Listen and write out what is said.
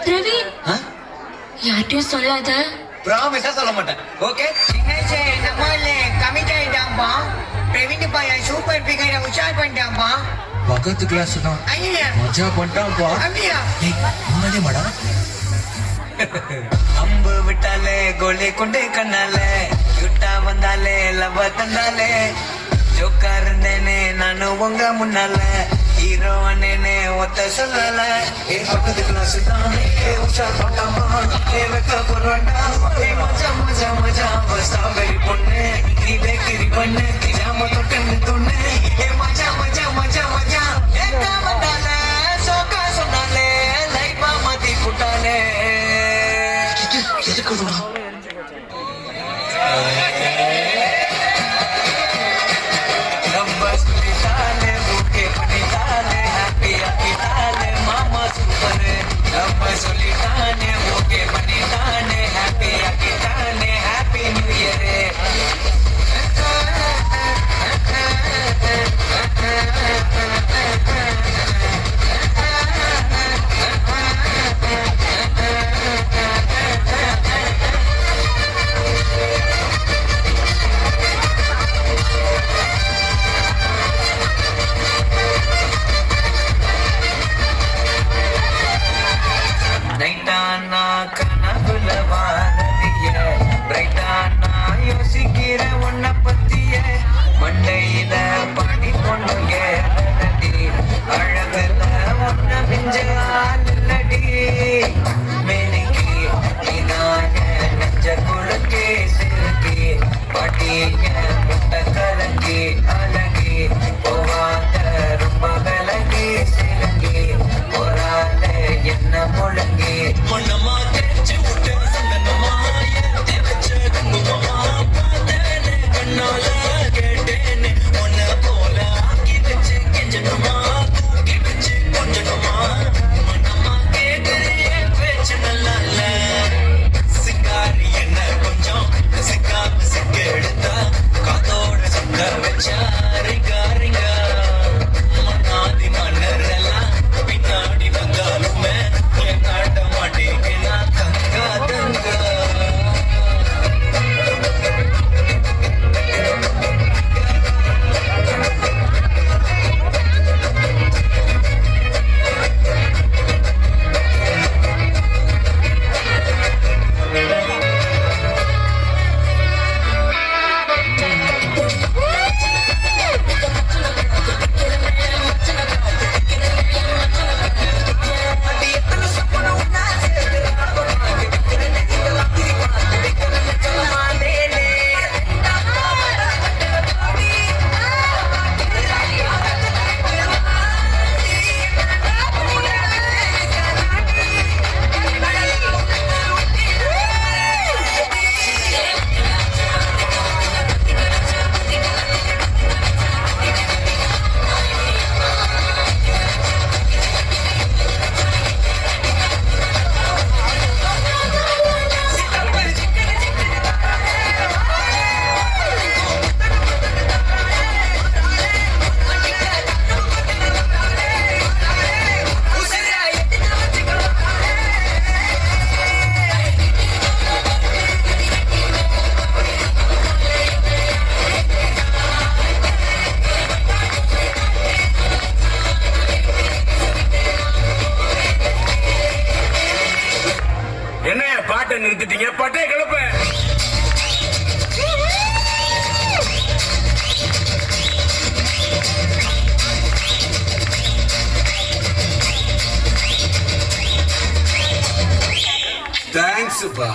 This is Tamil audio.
பிரவீன் யார்ட்டையும் சொல்லாத. ப்ராமிஸா சொல்ல மாட்டேன். ஓகே என்னாச்சு நம்மளே கமிட் ஆயிட்டாம்பா. பிரவீன் பையன் சூப்பர் பிகரை உஷார் பண்ணிட்டாம்பா. பக்கத்து கிளாஸ் தான் ஐயா மஜா பண்ணிட்டான்ப்பா. அப்படியா? உண்மையிலே மேடம் அம்பு விட்டாலே கோலி கொண்டு கண்ணாலே யுட்டா வந்தாலே லவ தந்தாலே ஜோக்கா இருந்தேனே நானும் உங்க முன்னால ஹீரோ அண்ணேனே ஒத்த சொல்லல ஏ பக்கத்து கிளாஸ் தான் ஏ உஷா பண்ணாமா ஏ வெக்க போறாண்டா ஏ மஜா மஜா மஜா ஸ்ட்ராபெரி பொண்ணு நீ பேக்கரி பண்ணு ஜாம தொட்டு தொண்ணு ஏ மஜா மஜா மஜா மஜா ஏக்க வந்தாலே சோக்கா சொன்னாலே லைஃபா மாத்தி புட்டாலே எதுக்கு சொல்லிட்டானே ஓகே பண்ணிட்டானே ஹாப்பி ஆக்கிட்டானே ஹாப்பி நியூ இயர். நைட்டானா கனவுல வாரதிய பிரைட்டானா யோசிக்கிற உன்னை பத்திய மண்டையில பாடி கொண்டு ஏறடி அழகுல ஒன்ன பிஞ்ச ஆளடி மேனிக்கு நீதான நெஞ்ச குழுக்கே சிறுக்கி பாட்டிய முட்டை கலங்கி அழகி போவாத ரொம்ப விலகி சிலங்கி போராத என்ன முழங்கி பொண்ணமா தெரிச்சு விட்டு சந்தனமா ஏத்தி வச்ச குங்குமமா பார்த்தேனே கண்ணால கேட்டேனே உன்னை போல ஆக்கி வச்சு கெஞ்சணுமா தூக்கி வச்சு கொஞ்சணுமா மனமா கேட்குறியே பேச்சு நல்லா இல்ல சிங்காரி என்ன கொஞ்சம் சிக்காம சிக்க எடுத்தா காத்தோட சொக்க வச்சா ரிங்கா ரிங்கா மன்னாதி மன்னர் எல்லாம் பின்னாடி வந்தாலுமே காட்ட மாட்டேங்கிறா தங்கா தங்கா. என்ன பாட்டை நிறுத்திட்டீங்க? பட்டே கிளப்ப. தேங்க்ஸ்ப்பா.